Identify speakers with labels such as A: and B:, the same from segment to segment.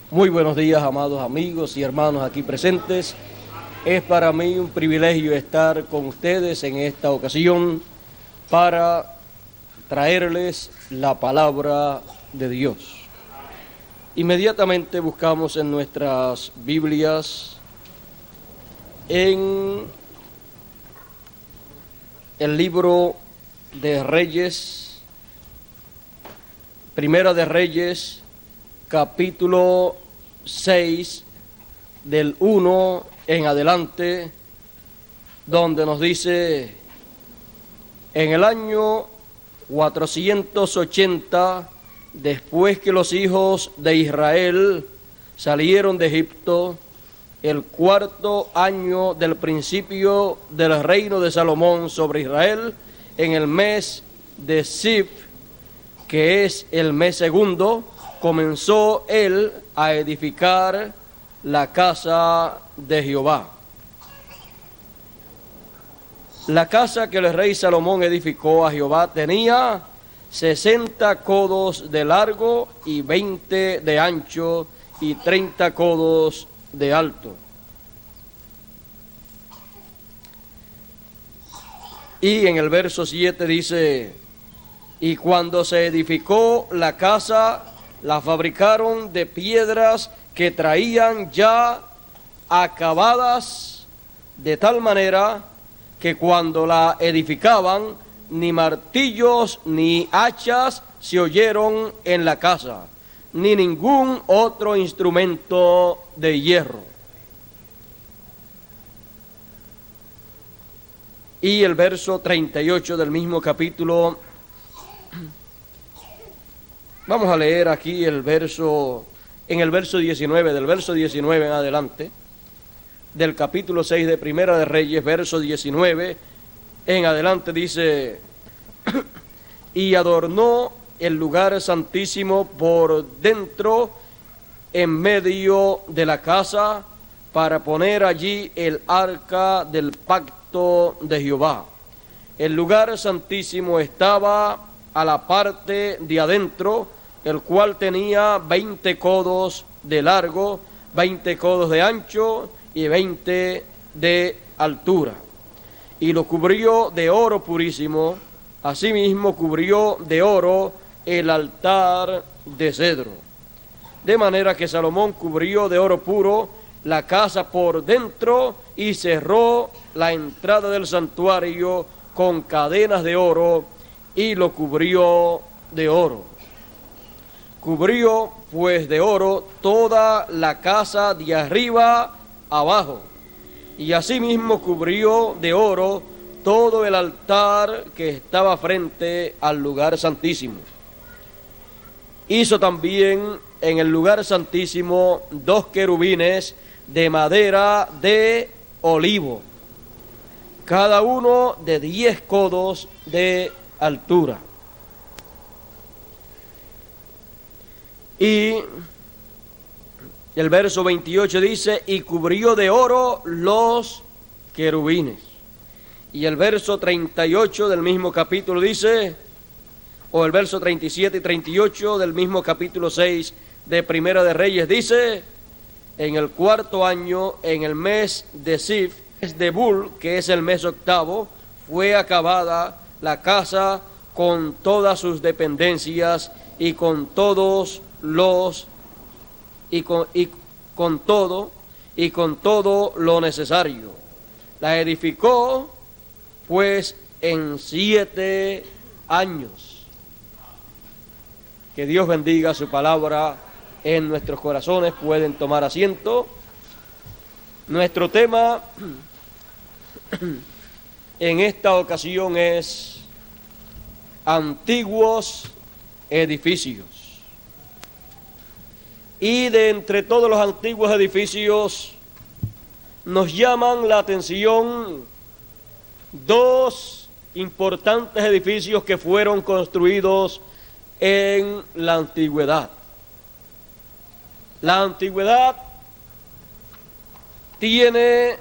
A: Muy buenos días, amados amigos y hermanos aquí presentes. Es para mí un privilegio estar con ustedes en esta ocasión para traerles la palabra de Dios. Inmediatamente buscamos en nuestras Biblias en el libro de Reyes, Primera de Reyes, capítulo 6, del 1 en adelante, donde nos dice: en el año 480, después que los hijos de Israel salieron de Egipto, el cuarto año del principio del reino de Salomón sobre Israel, en el mes de Zif, que es el mes segundo, comenzó él a edificar la casa de Jehová. La casa que el rey Salomón edificó a Jehová tenía 60 codos de largo y 20 de ancho y 30 codos de alto. Y en el verso 7 dice: y cuando se edificó la casa, la fabricaron de piedras que traían ya acabadas, de tal manera que cuando la edificaban, ni martillos ni hachas se oyeron en la casa, ni ningún otro instrumento de hierro. Y el verso 38 del mismo capítulo. Vamos a leer aquí el verso 19, del verso 19 en adelante, del capítulo 6 de Primera de Reyes, verso 19 en adelante, dice: y adornó el lugar santísimo por dentro, en medio de la casa, para poner allí el arca del pacto de Jehová. El lugar santísimo estaba a la parte de adentro, el cual tenía 20 codos de largo, 20 codos de ancho y 20 de altura. Y lo cubrió de oro purísimo. Asimismo cubrió de oro el altar de cedro. De manera que Salomón cubrió de oro puro la casa por dentro y cerró la entrada del santuario con cadenas de oro y lo cubrió de oro. Cubrió pues de oro toda la casa de arriba abajo, y asimismo cubrió de oro todo el altar que estaba frente al lugar santísimo. Hizo también en el lugar santísimo 2 querubines de madera de olivo, cada uno de 10 codos de altura. Y el verso 28 dice: y cubrió de oro los querubines. Y el verso 38 del mismo capítulo dice, o el verso 37 y 38 del mismo capítulo 6 de Primera de Reyes dice: en el cuarto año, en el mes de Zif, de Bul, que es el mes octavo, fue acabada la casa con todas sus dependencias y con todos los con todo lo necesario. La edificó pues en 7 años. Que Dios bendiga su palabra en nuestros corazones. Pueden tomar asiento. Nuestro tema en esta ocasión es antiguos edificios. Y de entre todos los antiguos edificios nos llaman la atención 2 importantes edificios que fueron construidos en la antigüedad. La antigüedad tiene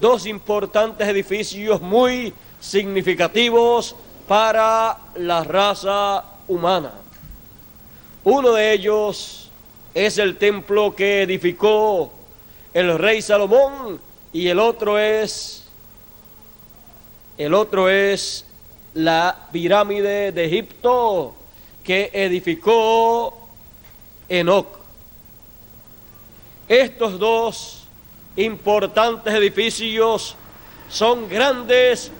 A: 2 importantes edificios muy significativos para la raza humana. Uno de ellos es el templo que edificó el rey Salomón, y el otro es la pirámide de Egipto que edificó Enoc. Estos dos importantes edificios son grandes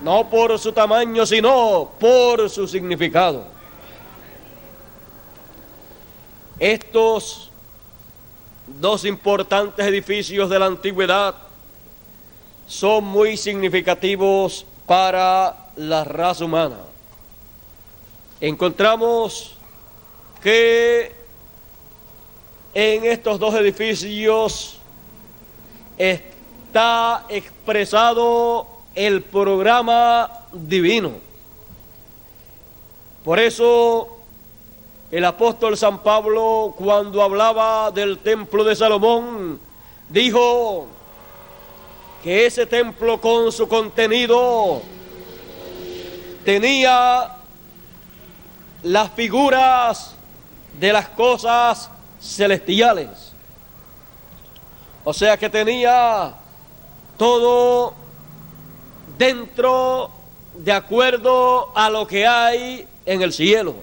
A: no por su tamaño, sino por su significado. Estos dos importantes edificios de la antigüedad son muy significativos para la raza humana. Encontramos que en estos dos edificios está expresado el programa divino. Por eso el apóstol San Pablo, cuando hablaba del templo de Salomón, dijo que ese templo con su contenido tenía las figuras de las cosas celestiales. O sea que tenía todo dentro de acuerdo a lo que hay en el cielo,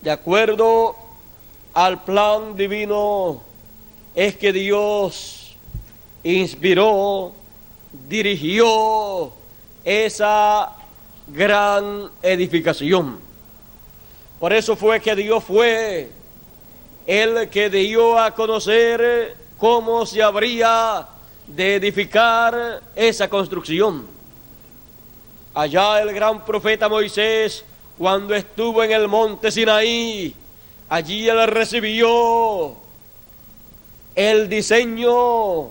A: de acuerdo al plan divino. Es que Dios inspiró, dirigió esa gran edificación. Por eso fue que Dios fue el que dio a conocer cómo se habría de edificar esa construcción. Allá el gran profeta Moisés, cuando estuvo en el monte Sinaí, allí él recibió el diseño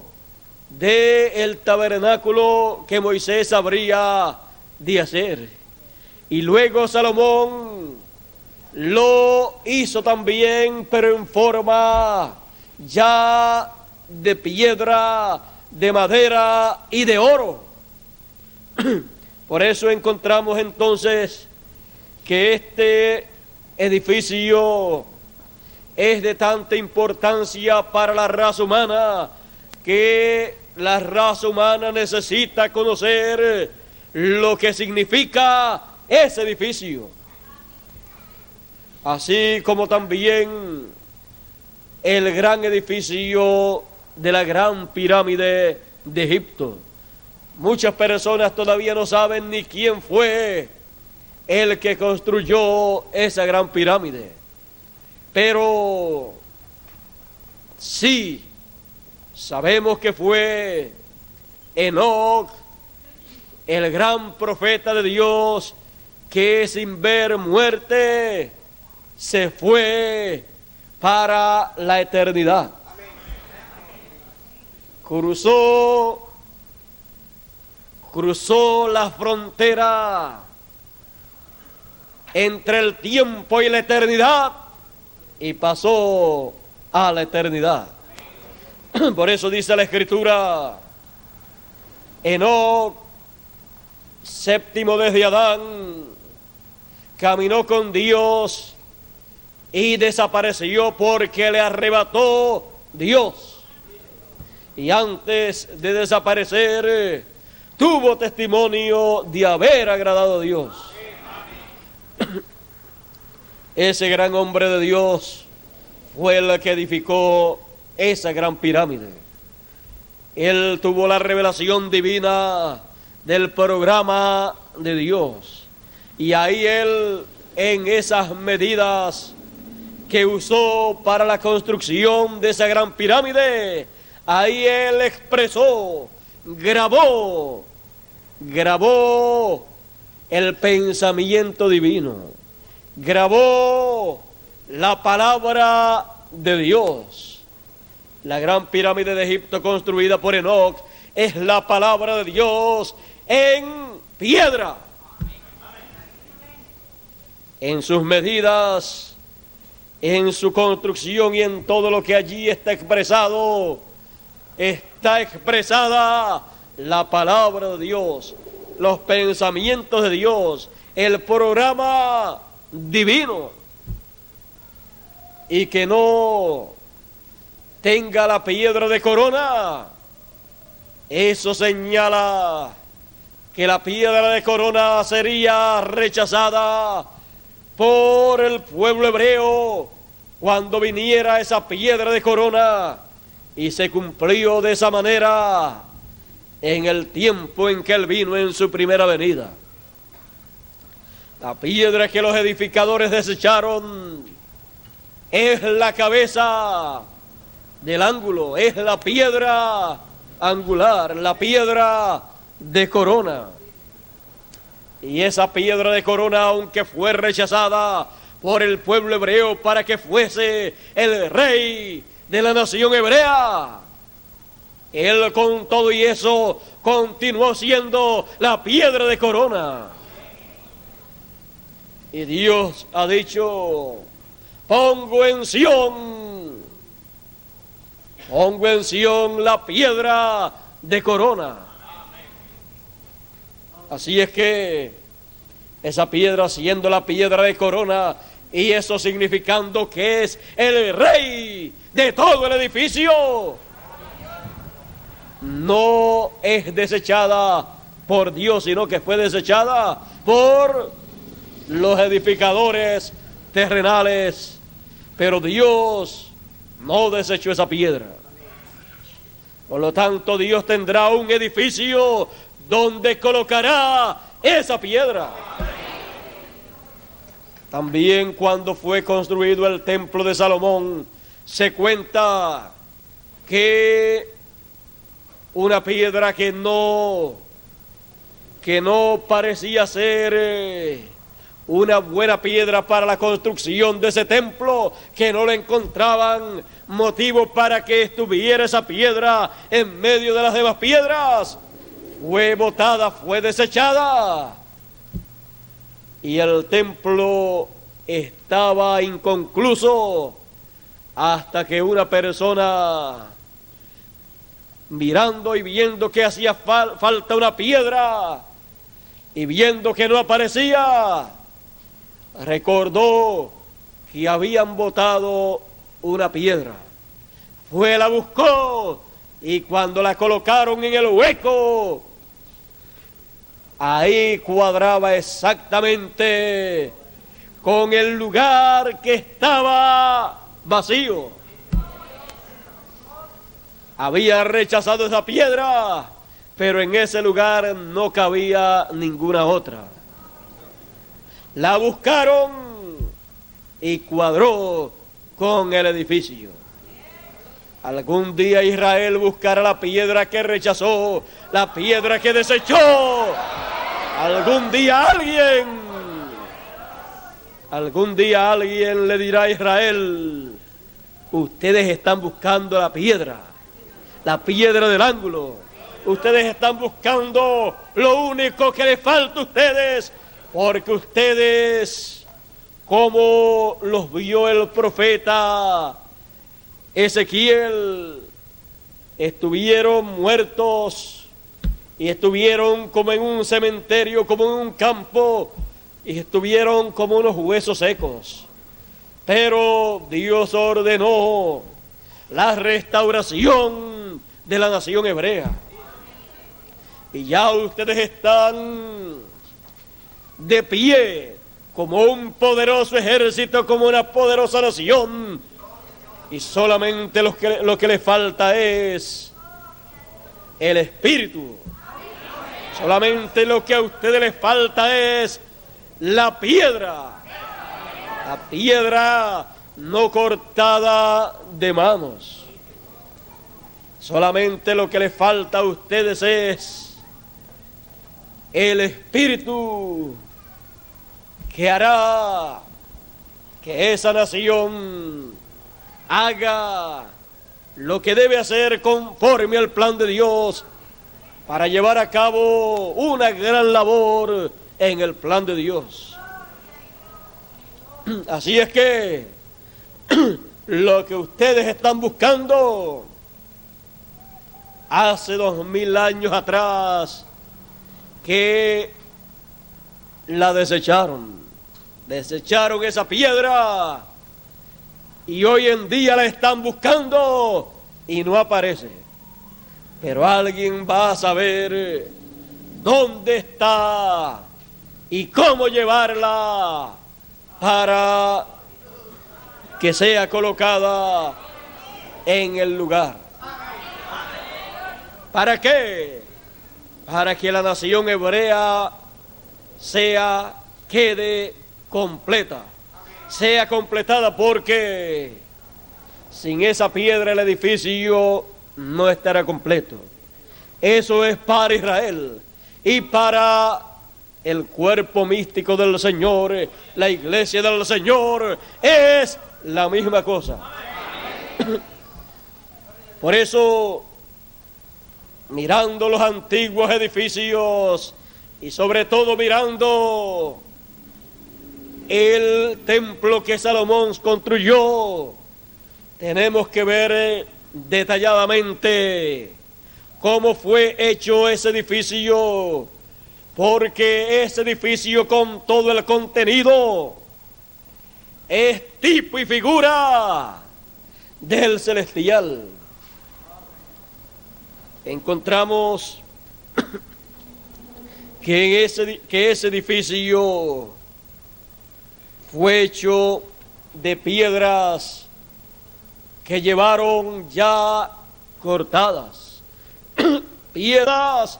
A: del tabernáculo que Moisés habría de hacer. Y luego Salomón lo hizo también, pero en forma ya de piedra, de madera y de oro. Por eso encontramos entonces que este edificio es de tanta importancia para la raza humana, que la raza humana necesita conocer lo que significa ese edificio. Así como también el gran edificio de la gran pirámide de Egipto. Muchas personas todavía no saben ni quién fue el que construyó esa gran pirámide. Pero sí sabemos que fue Enoc, el gran profeta de Dios, que sin ver muerte se fue para la eternidad. Cruzó la frontera entre el tiempo y la eternidad y pasó a la eternidad. Por eso dice la Escritura: Enoc, séptimo desde Adán, caminó con Dios y desapareció porque le arrebató Dios. Y antes de desaparecer, tuvo testimonio de haber agradado a Dios. Ese gran hombre de Dios fue el que edificó esa gran pirámide. Él tuvo la revelación divina del programa de Dios. Y ahí él, en esas medidas que usó para la construcción de esa gran pirámide, ahí él expresó, grabó el pensamiento divino, grabó la palabra de Dios. La gran pirámide de Egipto construida por Enoc es la palabra de Dios en piedra. En sus medidas, en su construcción y en todo lo que allí está expresado, está expresada la palabra de Dios, los pensamientos de Dios, el programa divino. y que no tenga la piedra de corona, eso señala que la piedra de corona sería rechazada por el pueblo hebreo cuando viniera esa piedra de corona, y se cumplió de esa manera en el tiempo en que Él vino en su primera venida. La piedra que los edificadores desecharon es la cabeza del ángulo, es la piedra angular, la piedra de corona. Y esa piedra de corona, aunque fue rechazada por el pueblo hebreo para que fuese el rey de la nación hebrea, Él con todo y eso continuó siendo la piedra de corona. Y Dios ha dicho: pongo en Sión la piedra de corona. Así es que esa piedra siendo la piedra de corona, y eso significando que es el rey de todo el edificio, no es desechada por Dios, sino que fue desechada por los edificadores terrenales. Pero Dios no desechó esa piedra. Por lo tanto, Dios tendrá un edificio donde colocará esa piedra. También cuando fue construido el templo de Salomón, se cuenta que una piedra que no parecía ser una buena piedra para la construcción de ese templo, que no le encontraban motivo para que estuviera esa piedra en medio de las demás piedras, fue botada, fue desechada, y el templo estaba inconcluso hasta que una persona, mirando y viendo que hacía falta una piedra y viendo que no aparecía, recordó que habían botado una piedra. Fue, la buscó, y cuando la colocaron en el hueco, ahí cuadraba exactamente con el lugar que estaba vacío. Había rechazado esa piedra, pero en ese lugar no cabía ninguna otra. La buscaron y cuadró con el edificio. Algún día Israel buscará la piedra que rechazó, la piedra que desechó. Algún día alguien le dirá a Israel: ustedes están buscando la piedra del ángulo. Ustedes están buscando lo único que les falta a ustedes, porque ustedes, como los vio el profeta Ezequiel, estuvieron muertos y estuvieron como en un cementerio, como en un campo, y estuvieron como unos huesos secos. Pero Dios ordenó la restauración de la nación hebrea. Y ya ustedes están de pie como un poderoso ejército, como una poderosa nación. Y solamente lo que les falta es el Espíritu. Solamente lo que a ustedes les falta es la piedra no cortada de manos. Solamente lo que les falta a ustedes es el Espíritu, que hará que esa nación haga lo que debe hacer conforme al plan de Dios, para llevar a cabo una gran labor en el plan de Dios. Así es que lo que ustedes están buscando, hace 2000 años atrás que la desecharon esa piedra, y hoy en día la están buscando y no aparece. Pero alguien va a saber dónde está y cómo llevarla para que sea colocada en el lugar. ¿Para qué? Para que la nación hebrea quede completa, sea completada, porque sin esa piedra el edificio no estará completo. Eso es para Israel y para el cuerpo místico del Señor, la iglesia del Señor, es la misma cosa. Por eso, mirando los antiguos edificios y sobre todo mirando el templo que Salomón construyó, tenemos que ver detalladamente cómo fue hecho ese edificio, porque ese edificio con todo el contenido es tipo y figura del celestial. Encontramos que ese edificio fue hecho de piedras que llevaron ya cortadas, piedras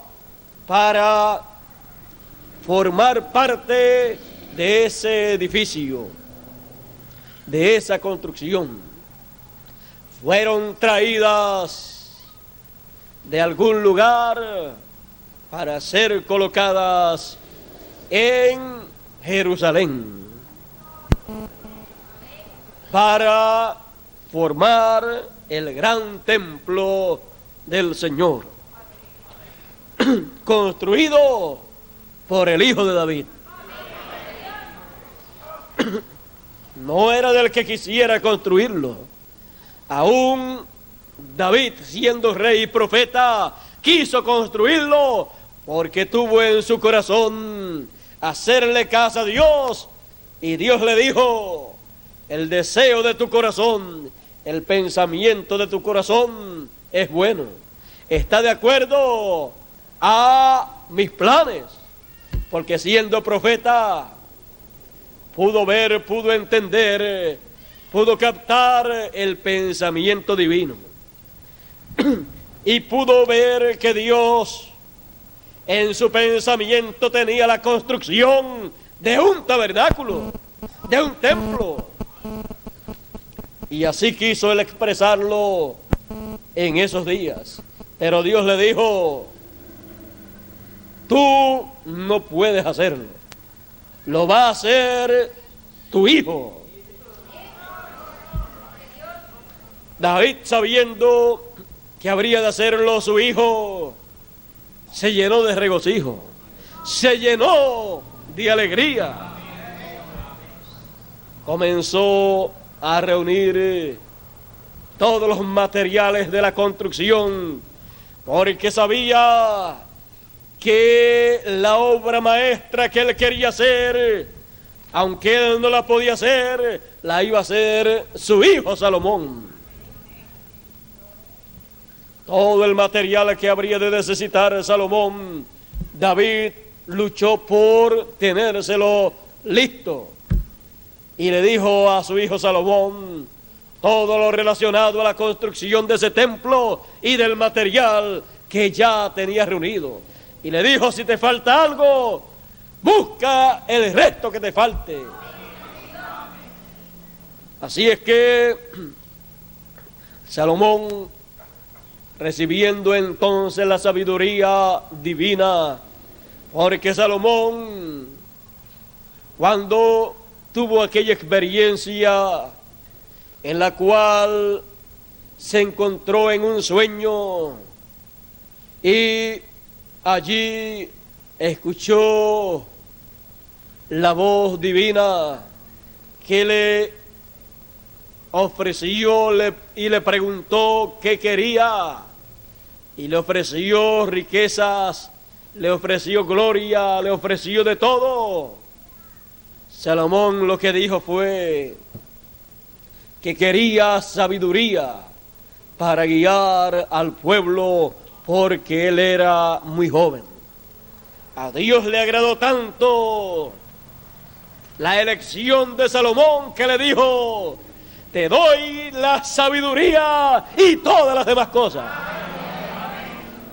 A: para formar parte de ese edificio, de esa construcción. Fueron traídas de algún lugar para ser colocadas en Jerusalén, para formar el gran templo del Señor, construido por el Hijo de David. No era del que quisiera construirlo. Aún David, siendo rey y profeta, quiso construirlo porque tuvo en su corazón hacerle casa a Dios, y Dios le dijo: el deseo de tu corazón, el pensamiento de tu corazón es bueno, está de acuerdo a mis planes, porque siendo profeta pudo ver, pudo entender, pudo captar el pensamiento divino y pudo ver que Dios en su pensamiento tenía la construcción de un tabernáculo, de un templo, y así quiso él expresarlo en esos días. Pero Dios le dijo: tú no puedes hacerlo, lo va a hacer tu hijo. David, sabiendo que habría de hacerlo su hijo, se llenó de regocijo, se llenó de alegría. Comenzó a reunir todos los materiales de la construcción, porque sabía que la obra maestra que él quería hacer, aunque él no la podía hacer, la iba a hacer su hijo Salomón. Todo el material que habría de necesitar Salomón, David luchó por tenérselo listo, y le dijo a su hijo Salomón todo lo relacionado a la construcción de ese templo y del material que ya tenía reunido. Y le dijo: si te falta algo, busca el resto que te falte. Así es que Salomón, recibiendo entonces la sabiduría divina, porque Salomón, cuando tuvo aquella experiencia en la cual se encontró en un sueño y allí escuchó la voz divina que le ofreció y le preguntó qué quería, y le ofreció riquezas, le ofreció gloria, le ofreció de todo. Salomón lo que dijo fue: que quería sabiduría para guiar al pueblo porque él era muy joven. A Dios le agradó tanto la elección de Salomón que le dijo: te doy la sabiduría y todas las demás cosas.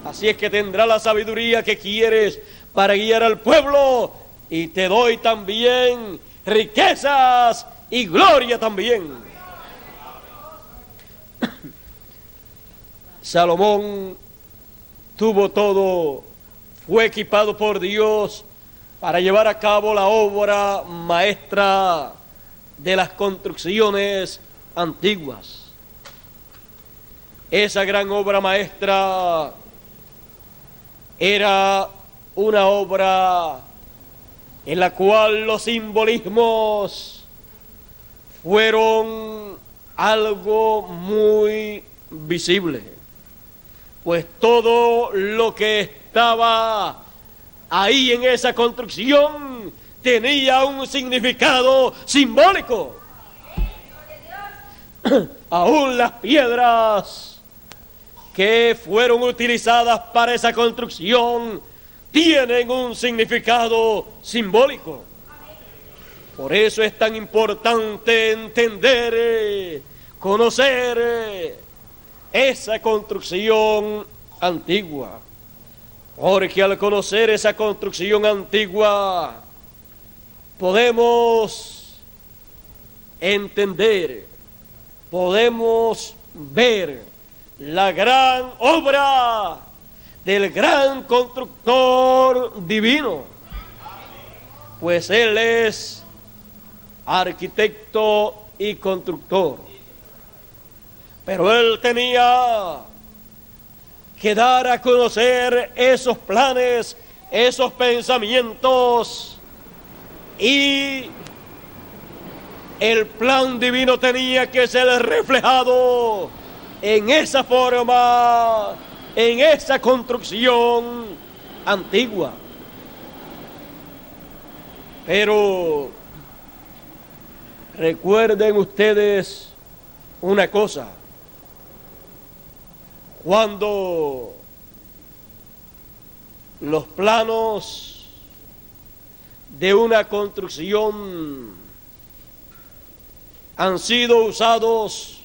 A: Así es que tendrá la sabiduría que quieres para guiar al pueblo, y te doy también riquezas y gloria también. Salomón tuvo todo, fue equipado por Dios para llevar a cabo la obra maestra de las construcciones antiguas. Esa gran obra maestra era una obra en la cual los simbolismos fueron algo muy visible, pues todo lo que estaba ahí en esa construcción tenía un significado simbólico. Aún las piedras que fueron utilizadas para esa construcción tienen un significado simbólico. Por eso es tan importante entender, conocer esa construcción antigua. Porque al conocer esa construcción antigua, podemos entender, podemos ver la gran obra del gran constructor divino, pues Él es arquitecto y constructor. Pero Él tenía que dar a conocer esos planes, esos pensamientos, y el plan divino tenía que ser reflejado en esa forma, en esa construcción antigua. Pero recuerden ustedes una cosa: cuando los planos de una construcción han sido usados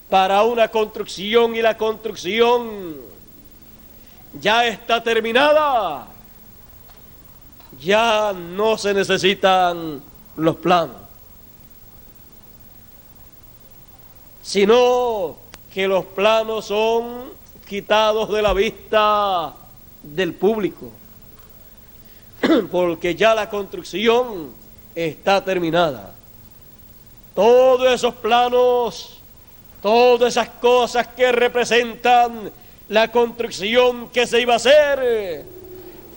A: para una construcción y la construcción ya está terminada, ya no se necesitan los planos, sino que los planos son quitados de la vista del público, porque ya la construcción está terminada. Todos esos planos, todas esas cosas que representan la construcción que se iba a hacer,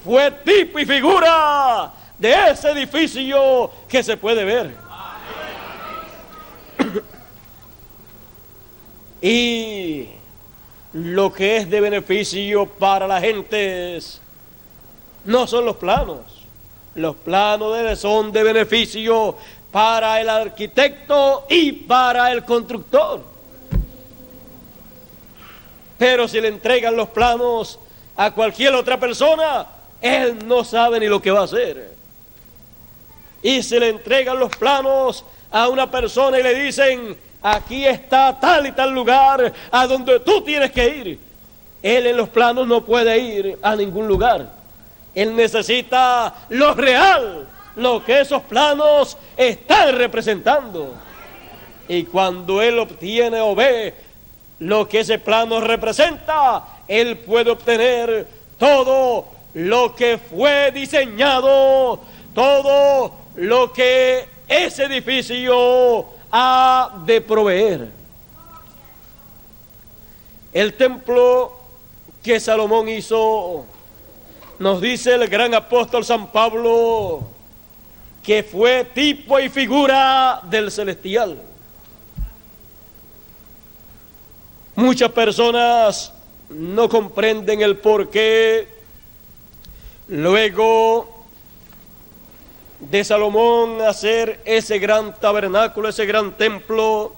A: fue tipo y figura de ese edificio que se puede ver. Y lo que es de beneficio para la gente no son los planos. Los planos son de beneficio para el arquitecto y para el constructor. Pero si le entregan los planos a cualquier otra persona, él no sabe ni lo que va a hacer. Y si le entregan los planos a una persona y le dicen: aquí está tal y tal lugar a donde tú tienes que ir, él en los planos no puede ir a ningún lugar. Él necesita lo real, lo que esos planos están representando. Y cuando él obtiene o ve lo que ese plano representa, él puede obtener todo lo que fue diseñado, todo lo que ese edificio ha de proveer. El templo que Salomón hizo, nos dice el gran apóstol San Pablo, que fue tipo y figura del celestial. Muchas personas no comprenden el porqué luego de Salomón hacer ese gran tabernáculo, ese gran templo,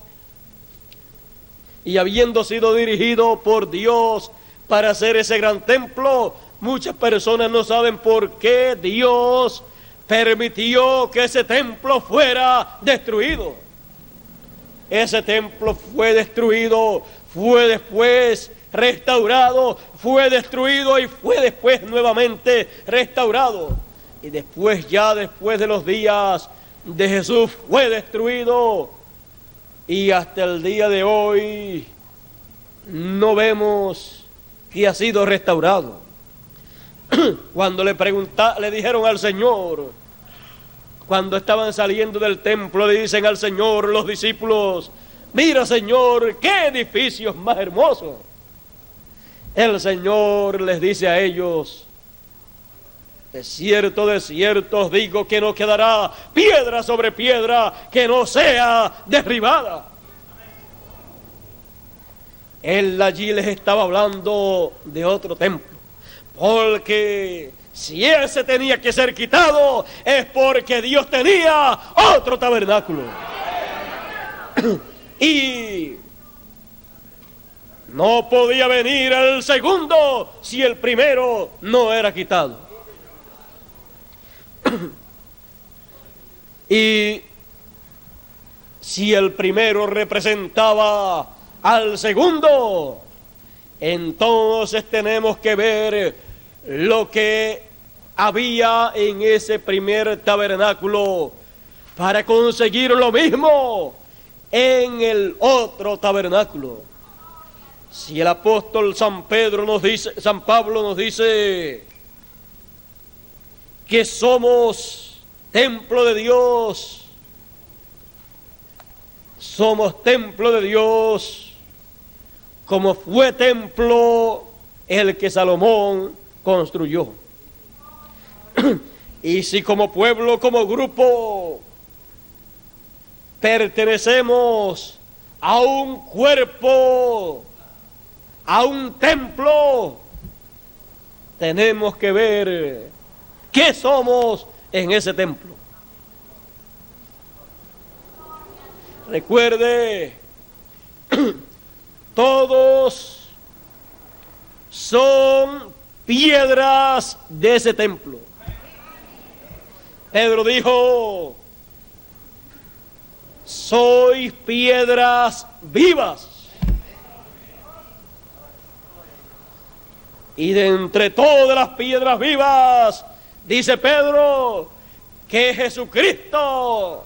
A: y habiendo sido dirigido por Dios para hacer ese gran templo, muchas personas no saben por qué Dios permitió que ese templo fuera destruido. Ese templo fue destruido, fue después restaurado, fue destruido y fue después nuevamente restaurado. Y después, ya después de los días de Jesús, fue destruido. Y hasta el día de hoy no vemos que ha sido restaurado. Cuando le dijeron al Señor, cuando estaban saliendo del templo, le dicen al Señor los discípulos: mira, Señor, qué edificios más hermosos. El Señor les dice a ellos: de cierto os digo que no quedará piedra sobre piedra que no sea derribada. Él allí les estaba hablando de otro templo, porque si ese tenía que ser quitado, es porque Dios tenía otro tabernáculo. Y no podía venir el segundo si el primero no era quitado. Y si el primero representaba al segundo, entonces tenemos que ver lo que había en ese primer tabernáculo para conseguir lo mismo en el otro tabernáculo. Si el apóstol San Pablo nos dice que somos templo de Dios, somos templo de Dios, como fue templo el que Salomón construyó. Y si como pueblo, como grupo, pertenecemos a un cuerpo, a un templo, tenemos que ver qué somos en ese templo. Recuerde, todos son piedras de ese templo. Pedro dijo: sois piedras vivas. Y de entre todas las piedras vivas, dice Pedro, que Jesucristo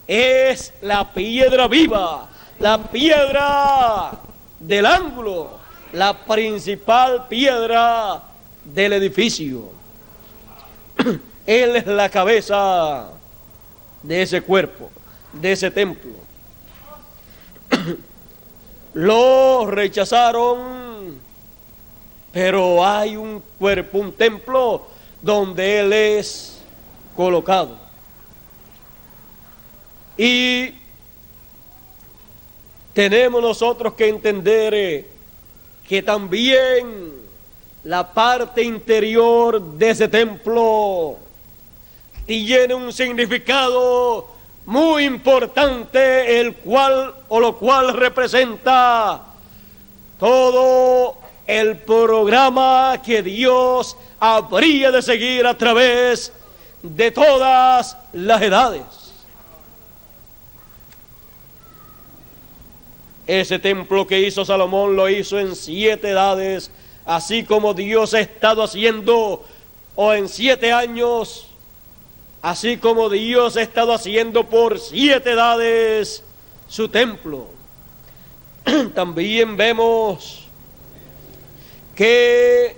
A: es la piedra viva, la piedra del ángulo, la principal piedra del edificio. Él es la cabeza de ese cuerpo, de ese templo. Lo rechazaron, pero hay un cuerpo, un templo donde Él es colocado. Y tenemos nosotros que entender que también la parte interior de ese templo tiene un significado muy importante, lo cual representa todo el programa que Dios habría de seguir a través de todas las edades. Ese templo que hizo Salomón lo hizo en 7 edades, así como Dios ha estado haciendo, o en 7 años, así como Dios ha estado haciendo por 7 edades su templo. También vemos que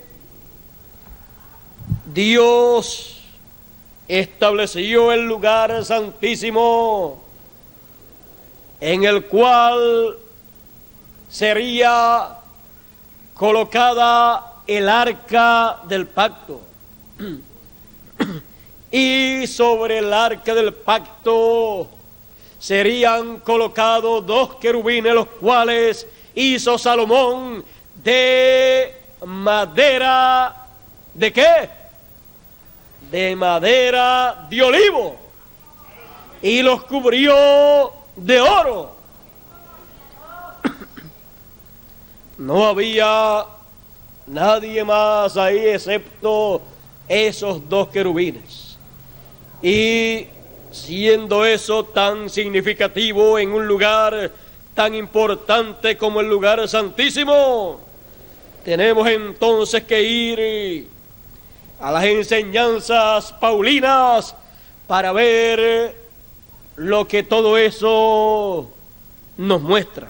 A: Dios estableció el lugar santísimo en el cual sería colocada el arca del pacto. Y sobre el arca del pacto serían colocados 2 querubines, los cuales hizo Salomón de madera. ¿De qué? De madera de olivo. Y los cubrió de oro. No había nadie más ahí excepto esos dos querubines. Y siendo eso tan significativo en un lugar tan importante como el lugar santísimo, tenemos entonces que ir a las enseñanzas paulinas para ver lo que todo eso nos muestra.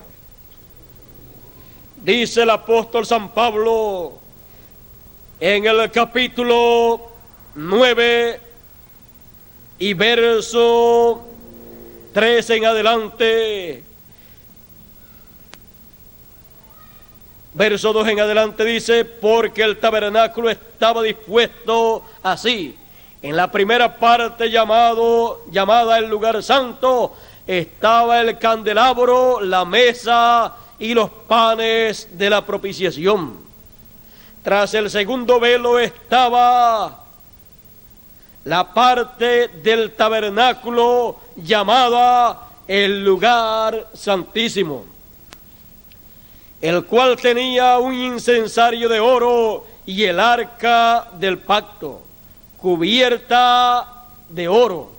A: Dice el apóstol San Pablo en el capítulo 9 y verso 13 en adelante, verso 2 en adelante, dice: porque el tabernáculo estaba dispuesto así. En la primera parte llamada el lugar santo, estaba el candelabro, la mesa y los panes de la propiciación. Tras el segundo velo estaba la parte del tabernáculo llamada el lugar santísimo, el cual tenía un incensario de oro y el arca del pacto, cubierta de oro.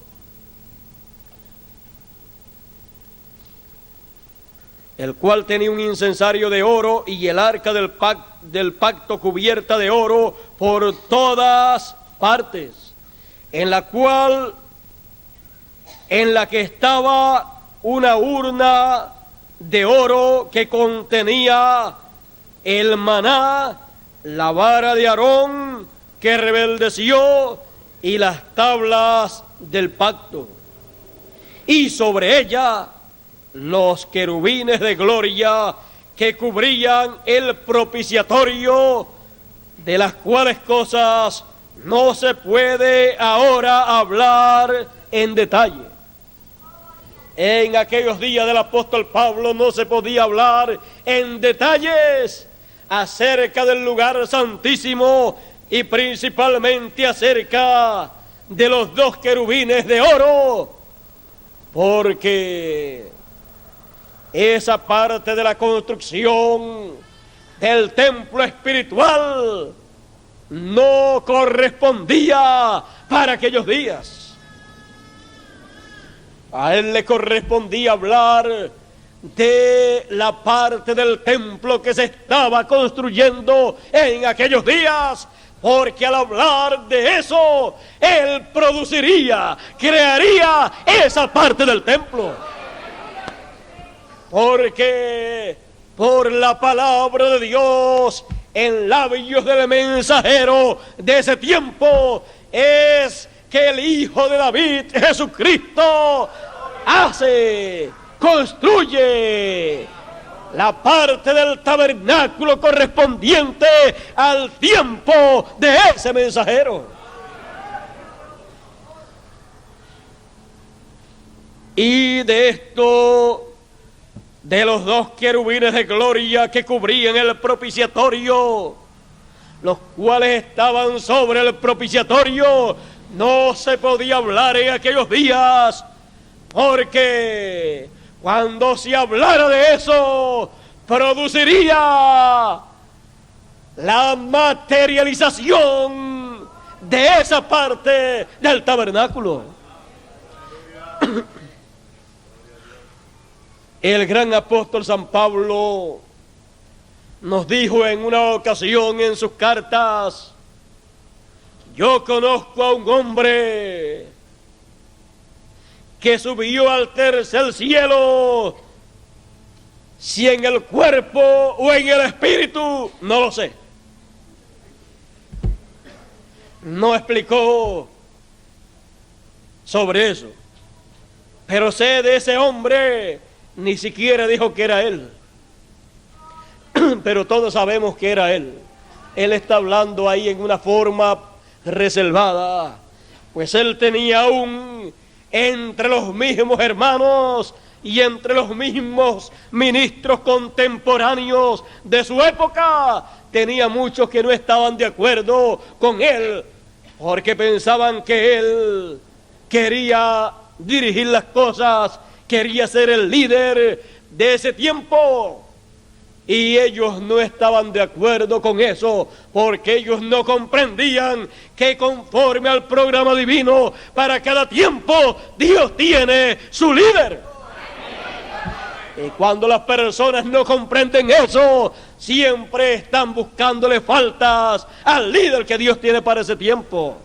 A: El cual tenía un incensario de oro y el arca del pacto cubierta de oro por todas partes, en la que estaba una urna de oro que contenía el maná, la vara de Aarón que rebeldeció y las tablas del pacto, y sobre ella los querubines de gloria que cubrían el propiciatorio, de las cuales cosas no se puede ahora hablar en detalle. En aquellos días del apóstol Pablo no se podía hablar en detalles acerca del lugar santísimo y principalmente acerca de los dos querubines de oro, porque esa parte de la construcción del templo espiritual no correspondía para aquellos días. A él le correspondía hablar de la parte del templo que se estaba construyendo en aquellos días, porque al hablar de eso, él crearía esa parte del templo. Porque por la palabra de Dios en labios del mensajero de ese tiempo es que el Hijo de David, Jesucristo, construye la parte del tabernáculo correspondiente al tiempo de ese mensajero. Y de esto, de los dos querubines de gloria que cubrían el propiciatorio, los cuales estaban sobre el propiciatorio, no se podía hablar en aquellos días, porque cuando se hablara de eso, produciría la materialización de esa parte del tabernáculo. El gran apóstol San Pablo nos dijo en una ocasión en sus cartas: yo conozco a un hombre que subió al tercer cielo, si en el cuerpo o en el espíritu, no lo sé. No explicó sobre eso, pero sé de ese hombre. Ni siquiera dijo que era él, pero todos sabemos que era él. Él está hablando ahí en una forma reservada, pues él tenía aún entre los mismos hermanos y entre los mismos ministros contemporáneos de su época, tenía muchos que no estaban de acuerdo con él, porque pensaban que él quería dirigir las cosas, quería ser el líder de ese tiempo. Y ellos no estaban de acuerdo con eso, porque ellos no comprendían que conforme al programa divino, para cada tiempo, Dios tiene su líder. Y cuando las personas no comprenden eso, siempre están buscándole faltas al líder que Dios tiene para ese tiempo.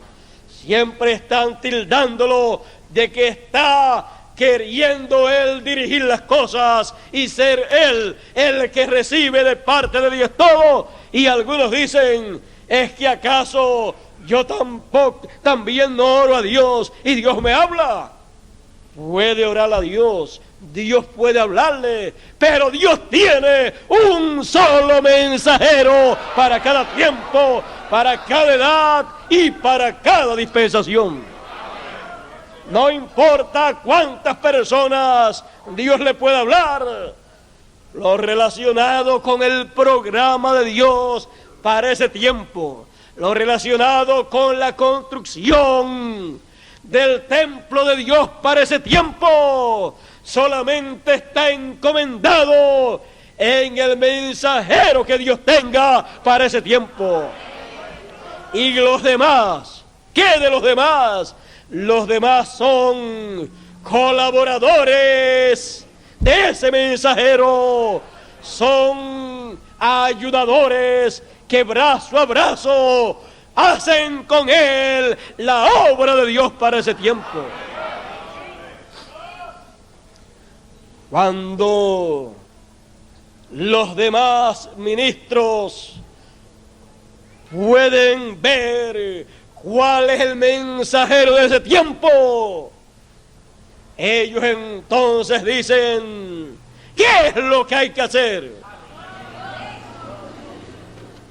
A: Siempre están tildándolo de que está queriendo él dirigir las cosas y ser él el que recibe de parte de Dios todo. Y algunos dicen, ¿es que acaso yo también no oro a Dios y Dios me habla? Puede orar a Dios, Dios puede hablarle, pero Dios tiene un solo mensajero para cada tiempo, para cada edad y para cada dispensación. No importa cuántas personas Dios le pueda hablar, lo relacionado con el programa de Dios para ese tiempo, lo relacionado con la construcción del templo de Dios para ese tiempo, solamente está encomendado en el mensajero que Dios tenga para ese tiempo. Y los demás, ¿qué de los demás? Los demás son colaboradores de ese mensajero, son ayudadores que brazo a brazo hacen con él la obra de Dios para ese tiempo. Cuando los demás ministros pueden ver cuál es el mensajero de ese tiempo, ellos entonces dicen, ¿qué es lo que hay que hacer?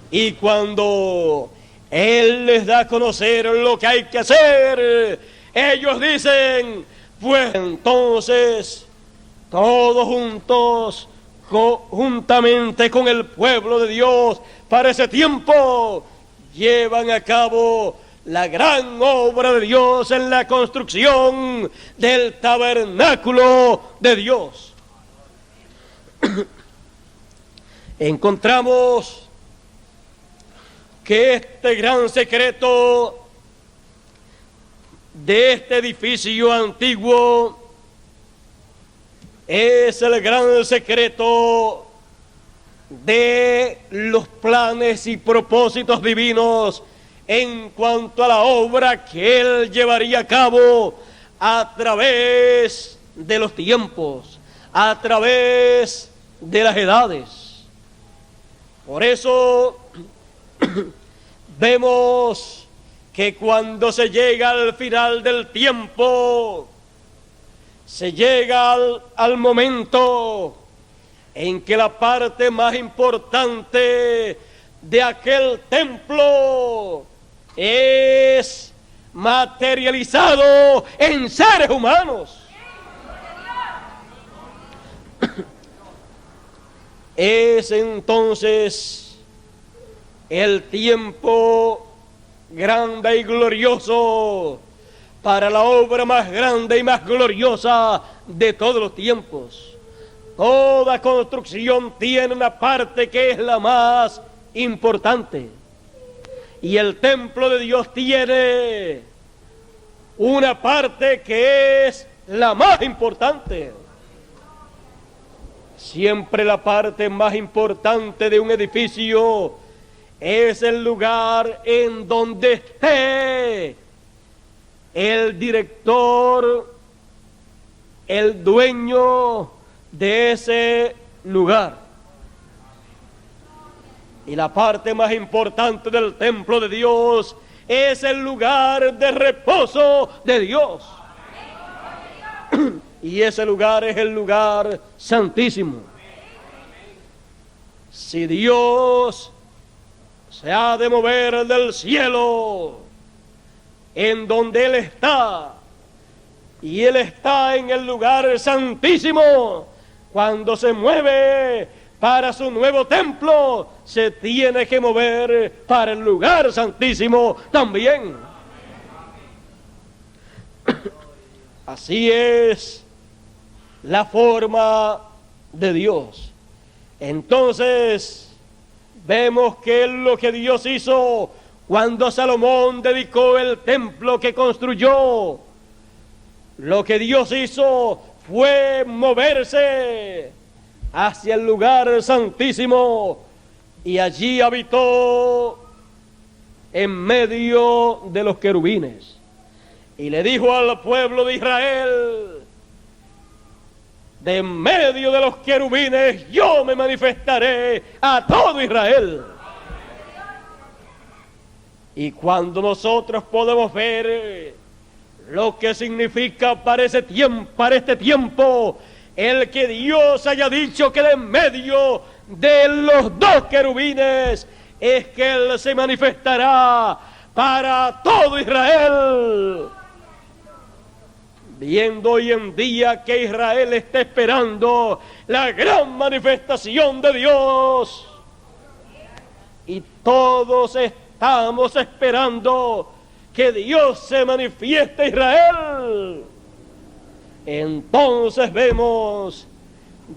A: Y cuando él les da a conocer lo que hay que hacer, ellos dicen, pues entonces todos juntos, juntamente con el pueblo de Dios para ese tiempo, llevan a cabo la gran obra de Dios en la construcción del tabernáculo de Dios. Encontramos que este gran secreto de este edificio antiguo es el gran secreto de los planes y propósitos divinos en cuanto a la obra que Él llevaría a cabo a través de los tiempos, a través de las edades. Por eso vemos que cuando se llega al final del tiempo, se llega al momento en que la parte más importante de aquel templo es materializado en seres humanos. Es entonces el tiempo grande y glorioso para la obra más grande y más gloriosa de todos los tiempos. Toda construcción tiene una parte que es la más importante. Y el templo de Dios tiene una parte que es la más importante. Siempre la parte más importante de un edificio es el lugar en donde esté el director, el dueño de ese lugar. Y la parte más importante del templo de Dios es el lugar de reposo de Dios. Y ese lugar es el lugar santísimo. Si Dios se ha de mover del cielo en donde Él está, y Él está en el lugar santísimo, cuando se mueve para su nuevo templo, se tiene que mover para el lugar santísimo también. Así es la forma de Dios. Entonces vemos que es lo que Dios hizo cuando Salomón dedicó el templo que construyó. Lo que Dios hizo fue moverse hacia el lugar santísimo y allí habitó en medio de los querubines. Y le dijo al pueblo de Israel: de en medio de los querubines yo me manifestaré a todo Israel. Y cuando nosotros podemos ver lo que significa para este tiempo, el que Dios haya dicho que de en medio de los dos querubines es que Él se manifestará para todo Israel. Viendo hoy en día que Israel está esperando la gran manifestación de Dios, y todos estamos esperando que Dios se manifieste a Israel, entonces vemos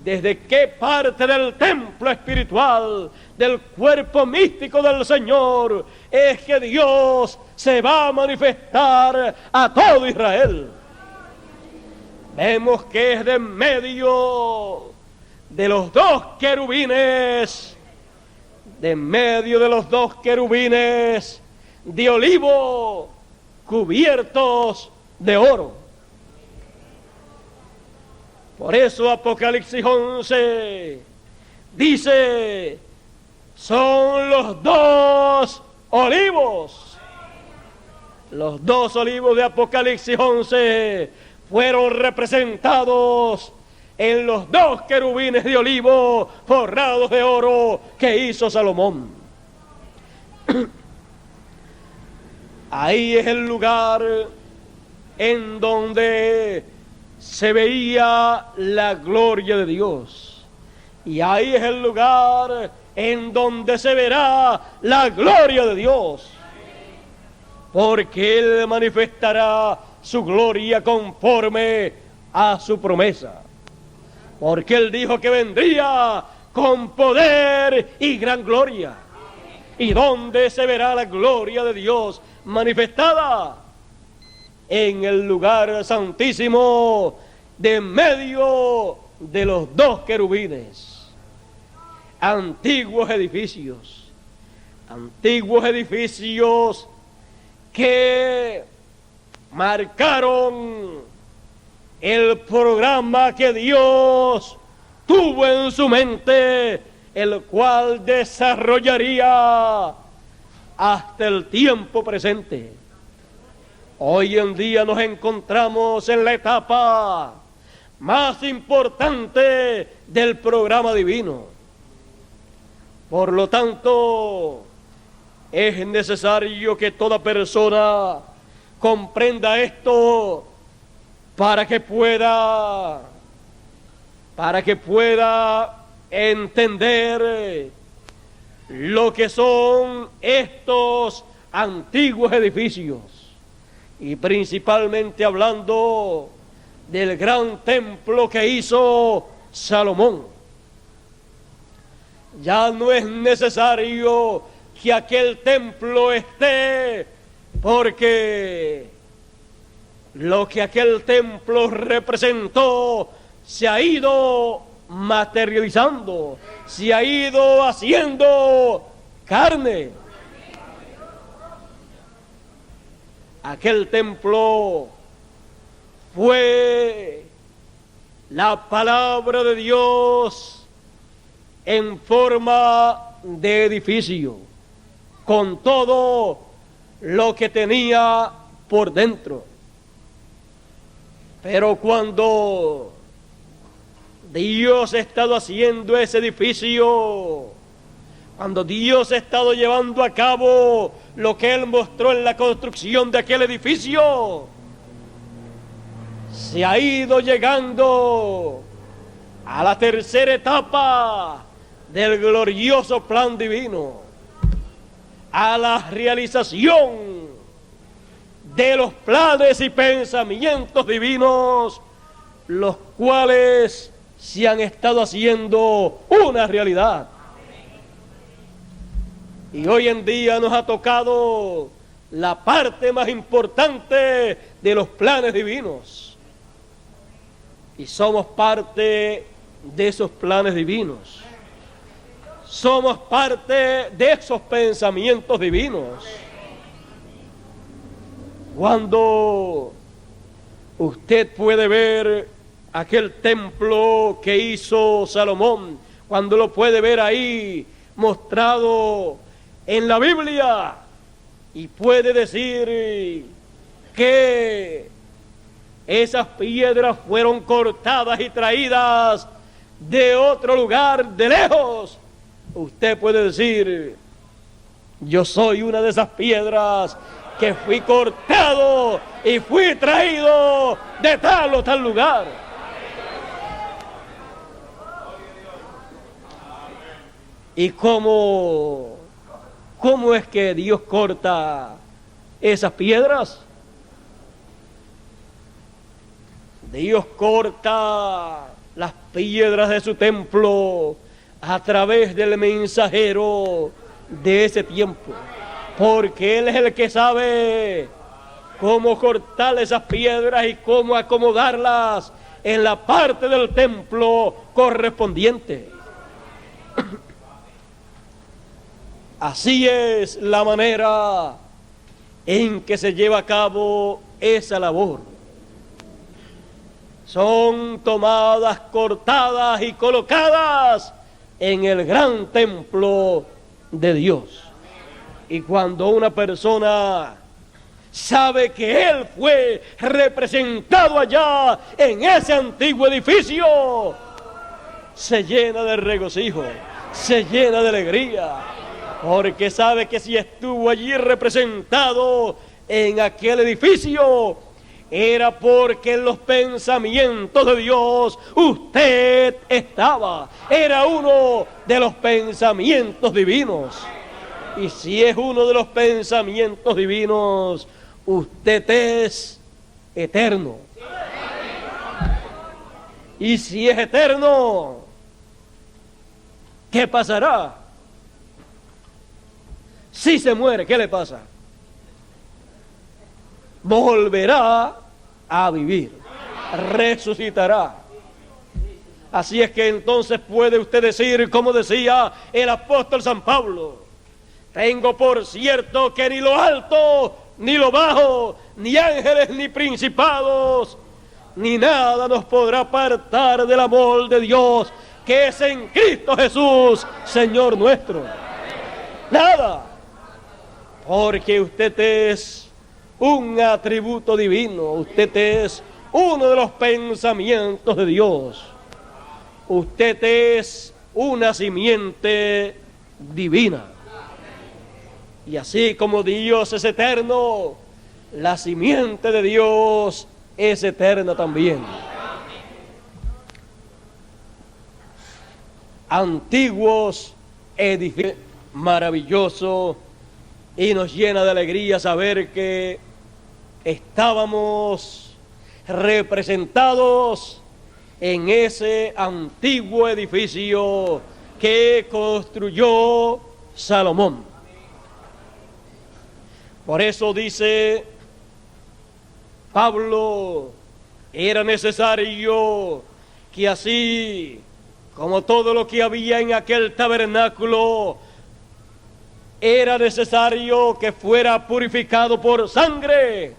A: desde qué parte del templo espiritual, del cuerpo místico del Señor, es que Dios se va a manifestar a todo Israel. Vemos que es de en medio de los dos querubines, de en medio de los dos querubines de olivo cubiertos de oro. Por eso Apocalipsis 11 dice: son los dos olivos. Los dos olivos de Apocalipsis 11 fueron representados en los dos querubines de olivo forrados de oro que hizo Salomón. Ahí es el lugar en donde se veía la gloria de Dios. Y ahí es el lugar en donde se verá la gloria de Dios. Porque Él manifestará su gloria conforme a su promesa. Porque Él dijo que vendría con poder y gran gloria. ¿Y dónde se verá la gloria de Dios manifestada? En el lugar santísimo de en medio de los dos querubines. Antiguos edificios que marcaron el programa que Dios tuvo en su mente, el cual desarrollaría hasta el tiempo presente. Hoy en día nos encontramos en la etapa más importante del programa divino. Por lo tanto, es necesario que toda persona comprenda esto para que pueda entender lo que son estos antiguos edificios, y principalmente hablando del gran templo que hizo Salomón. Ya no es necesario que aquel templo esté, porque lo que aquel templo representó se ha ido materializando, se ha ido haciendo carne. Aquel templo fue la palabra de Dios en forma de edificio, con todo lo que tenía por dentro. Pero cuando Dios ha estado haciendo ese edificio, cuando Dios ha estado llevando a cabo lo que Él mostró en la construcción de aquel edificio, se ha ido llegando a la tercera etapa del glorioso plan divino, a la realización de los planes y pensamientos divinos, los cuales se han estado haciendo una realidad. Y hoy en día nos ha tocado la parte más importante de los planes divinos. Y somos parte de esos planes divinos. Somos parte de esos pensamientos divinos. Cuando usted puede ver aquel templo que hizo Salomón, cuando lo puede ver ahí mostrado en la Biblia, y puede decir que esas piedras fueron cortadas y traídas de otro lugar, de lejos, usted puede decir: yo soy una de esas piedras que fui cortado y fui traído de tal o tal lugar. ¿Y cómo es que Dios corta esas piedras? Dios corta las piedras de su templo a través del mensajero de ese tiempo, porque Él es el que sabe cómo cortar esas piedras y cómo acomodarlas en la parte del templo correspondiente. Así es la manera en que se lleva a cabo esa labor. Son tomadas, cortadas y colocadas en el gran templo de Dios. Y cuando una persona sabe que Él fue representado allá en ese antiguo edificio, se llena de regocijo, se llena de alegría, porque sabe que si estuvo allí representado en aquel edificio, era porque en los pensamientos de Dios usted estaba. Era uno de los pensamientos divinos. Y si es uno de los pensamientos divinos, usted es eterno. Y si es eterno, ¿qué pasará? Si se muere, ¿qué le pasa? Volverá a vivir, resucitará. Así es que entonces puede usted decir, como decía el apóstol San Pablo: tengo por cierto que ni lo alto, ni lo bajo, ni ángeles, ni principados, ni nada nos podrá apartar del amor de Dios, que es en Cristo Jesús, Señor nuestro. Nada, porque usted es un atributo divino, usted es uno de los pensamientos de Dios, usted es una simiente divina. Y así como Dios es eterno, la simiente de Dios es eterna también. Antiguos edificios, maravilloso, y nos llena de alegría saber que estábamos representados en ese antiguo edificio que construyó Salomón. Por eso dice Pablo, era necesario que así como todo lo que había en aquel tabernáculo, era necesario que fuera purificado por sangre,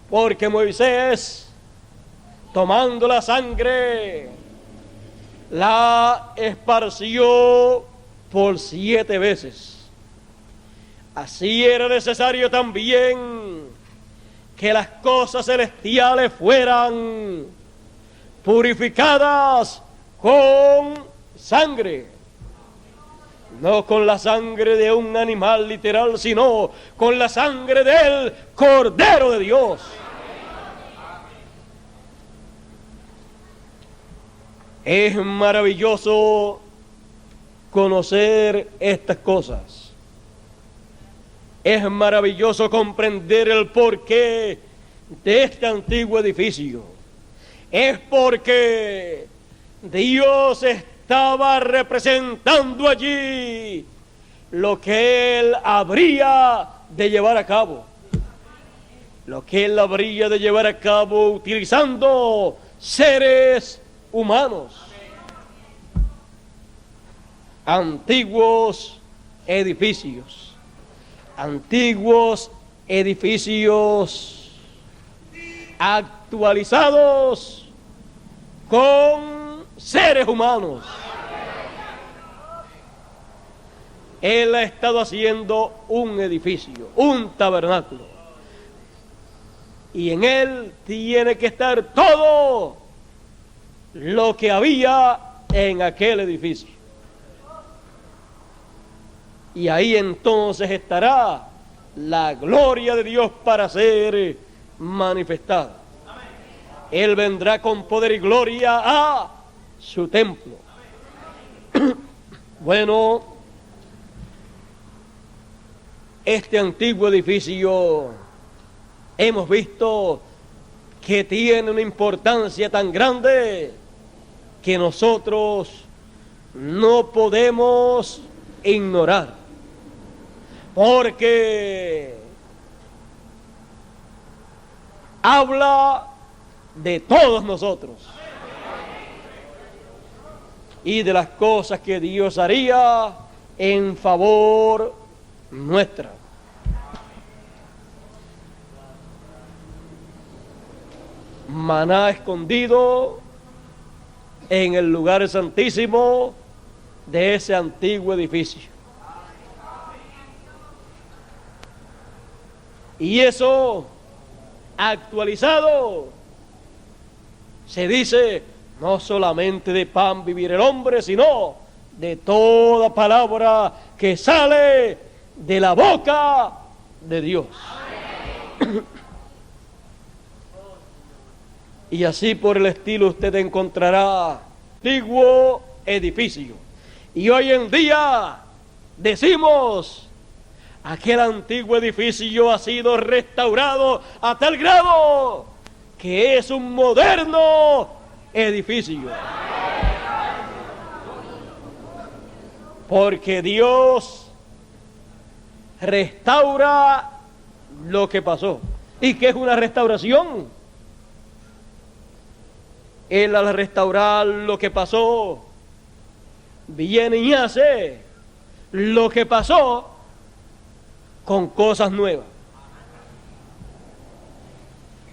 A: porque Moisés, tomando la sangre, la esparció por 7 veces. Así era necesario también que las cosas celestiales fueran purificadas con sangre. No con la sangre de un animal literal, sino con la sangre del Cordero de Dios. Es maravilloso conocer estas cosas. Es maravilloso comprender el porqué de este antiguo edificio. Es porque Dios estaba representando allí lo que Él habría de llevar a cabo. Lo que Él habría de llevar a cabo utilizando seres humanos. Antiguos edificios. Antiguos edificios actualizados con seres humanos. Él ha estado haciendo un edificio, un tabernáculo. Y en él tiene que estar todo lo que había en aquel edificio. Y ahí entonces estará la gloria de Dios para ser manifestada. Él vendrá con poder y gloria a su templo. Bueno, este antiguo edificio hemos visto que tiene una importancia tan grande que nosotros no podemos ignorar. Porque habla de todos nosotros y de las cosas que Dios haría en favor nuestra. Maná escondido en el lugar santísimo de ese antiguo edificio. Y eso actualizado se dice: no solamente de pan vivir el hombre, sino de toda palabra que sale de la boca de Dios. Y así por el estilo usted encontrará antiguo edificio. Y hoy en día decimos: aquel antiguo edificio ha sido restaurado a tal grado que es un moderno edificio. Porque Dios restaura lo que pasó. ¿Y qué es una restauración? Él, al restaurar lo que pasó, viene y hace lo que pasó con cosas nuevas.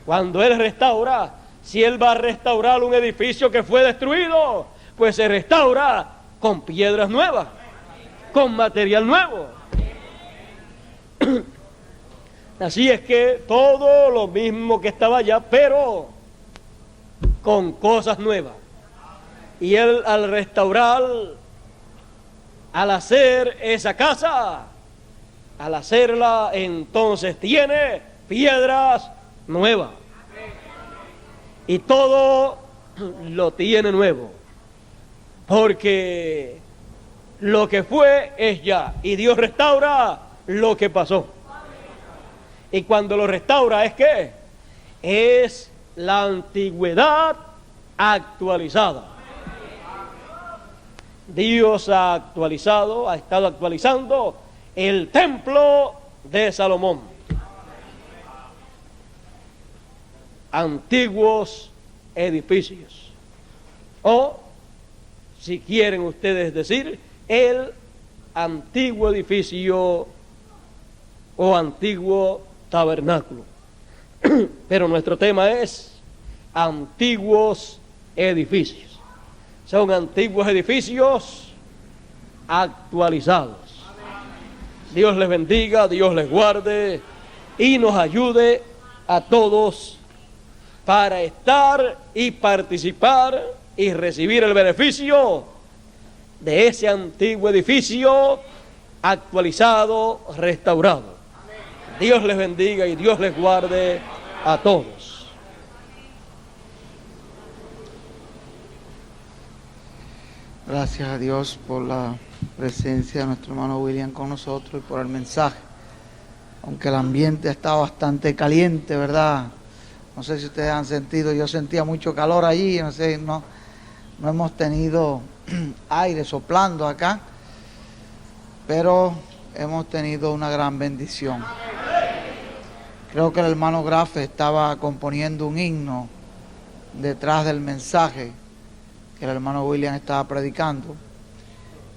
A: Cuando Él restaura, si Él va a restaurar un edificio que fue destruido, pues se restaura con piedras nuevas, con material nuevo. Así es que todo lo mismo que estaba allá, pero con cosas nuevas. Y Él, al restaurar, al hacer esa casa, al hacerla, entonces tiene piedras nuevas. Y todo lo tiene nuevo. Porque lo que fue es ya. Y Dios restaura lo que pasó. Y cuando lo restaura, ¿es qué? Es la antigüedad actualizada. Dios ha actualizado, ha estado actualizando el templo de Salomón. Antiguos edificios. O, si quieren ustedes decir, el antiguo edificio o antiguo tabernáculo. Pero nuestro tema es antiguos edificios. Son antiguos edificios actualizados. Dios les bendiga, Dios les guarde y nos ayude a todos para estar y participar y recibir el beneficio de ese antiguo edificio actualizado, restaurado. Dios les bendiga y Dios les guarde a todos.
B: Gracias a Dios por la presencia de nuestro hermano William con nosotros y por el mensaje. Aunque el ambiente está bastante caliente, ¿verdad? No sé si ustedes han sentido, yo sentía mucho calor allí, no no hemos tenido aire soplando acá, pero hemos tenido una gran bendición. Creo que el hermano Grafe estaba componiendo un himno detrás del mensaje que el hermano William estaba predicando,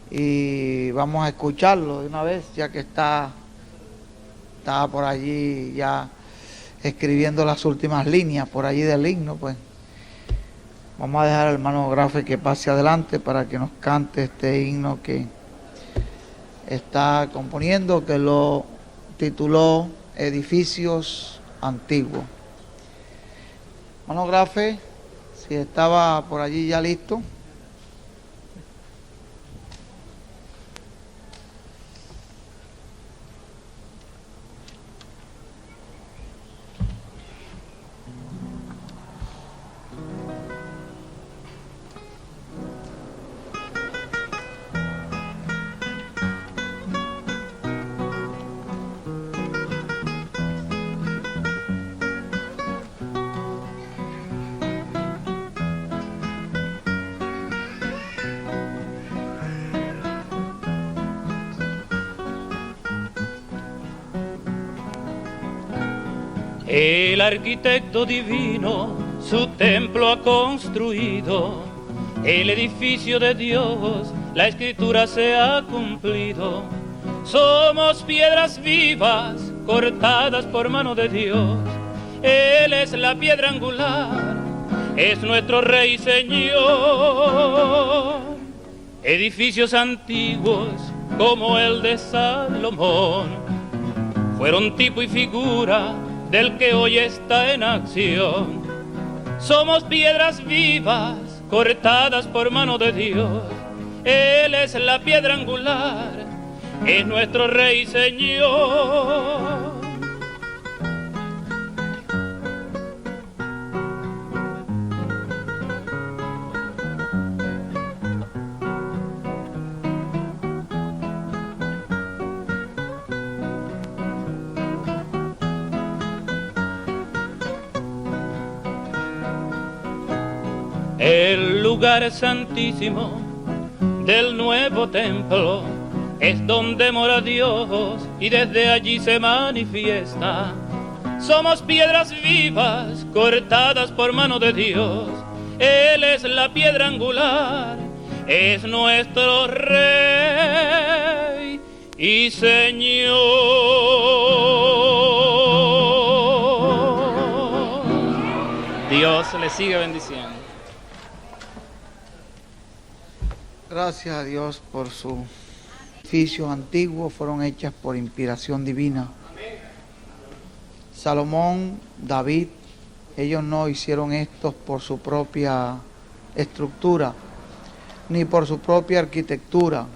B: y vamos a escucharlo de una vez, ya que estaba por allí ya escribiendo las últimas líneas por allí del himno. Pues vamos a dejar al hermano Grafe que pase adelante para que nos cante este himno que está componiendo, que lo tituló Edificios Antiguos. Hermano Grafe, si estaba por allí ya listo.
C: El arquitecto divino su templo ha construido, el edificio de Dios, la escritura se ha cumplido. Somos piedras vivas cortadas por mano de Dios, Él es la piedra angular, es nuestro Rey y Señor. Edificios antiguos como el de Salomón fueron tipo y figura del que hoy está en acción. Somos piedras vivas cortadas por mano de Dios, Él es la piedra angular, es nuestro Rey y Señor. El lugar santísimo del nuevo templo es donde mora Dios y desde allí se manifiesta. Somos piedras vivas cortadas por mano de Dios, Él es la piedra angular, es nuestro Rey y Señor. Dios le sigue bendiciendo.
B: Gracias a Dios por sus edificios antiguos, fueron hechas por inspiración divina. Salomón, David, ellos no hicieron estos por su propia estructura, ni por su propia arquitectura,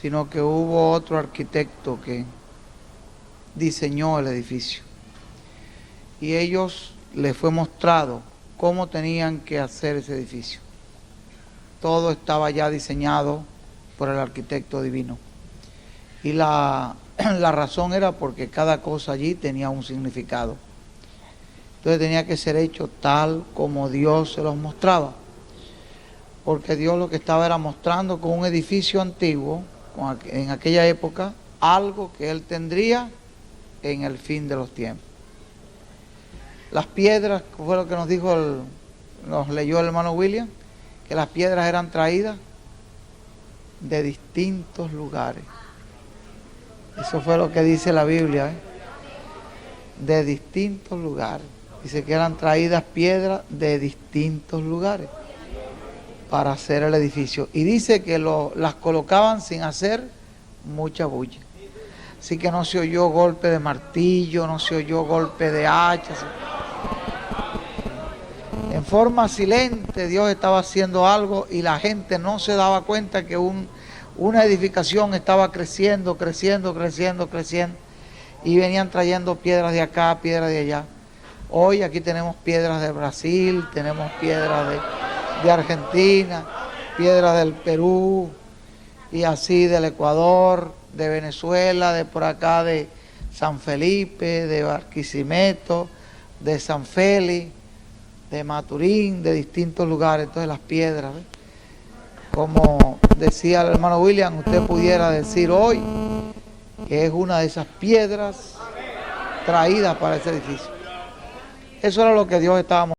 B: sino que hubo otro arquitecto que diseñó el edificio. Y ellos les fue mostrado cómo tenían que hacer ese edificio. Todo estaba ya diseñado por el arquitecto divino. Y la razón era porque cada cosa allí tenía un significado. Entonces tenía que ser hecho tal como Dios se los mostraba. Porque Dios lo que estaba era mostrando con un edificio antiguo, en aquella época, algo que Él tendría en el fin de los tiempos. Las piedras, fue lo que nos dijo, nos leyó el hermano William, que las piedras eran traídas de distintos lugares. Eso fue lo que dice la Biblia, de distintos lugares. Dice que eran traídas piedras de distintos lugares para hacer el edificio. Y dice que las colocaban sin hacer mucha bulla. Así que no se oyó golpe de martillo, no se oyó golpe de hacha. En forma silente Dios estaba haciendo algo y la gente no se daba cuenta que una edificación estaba creciendo y venían trayendo piedras de acá, piedras de allá. Hoy aquí tenemos piedras de Brasil, tenemos piedras de Argentina, piedras del Perú y así del Ecuador, de Venezuela, de por acá de San Felipe, de Barquisimeto, de San Félix, de Maturín, de distintos lugares. Entonces las piedras, ¿ves? Como decía el hermano William, usted pudiera decir hoy que es una de esas piedras traídas para ese edificio. Eso era lo que Dios estaba mostrando.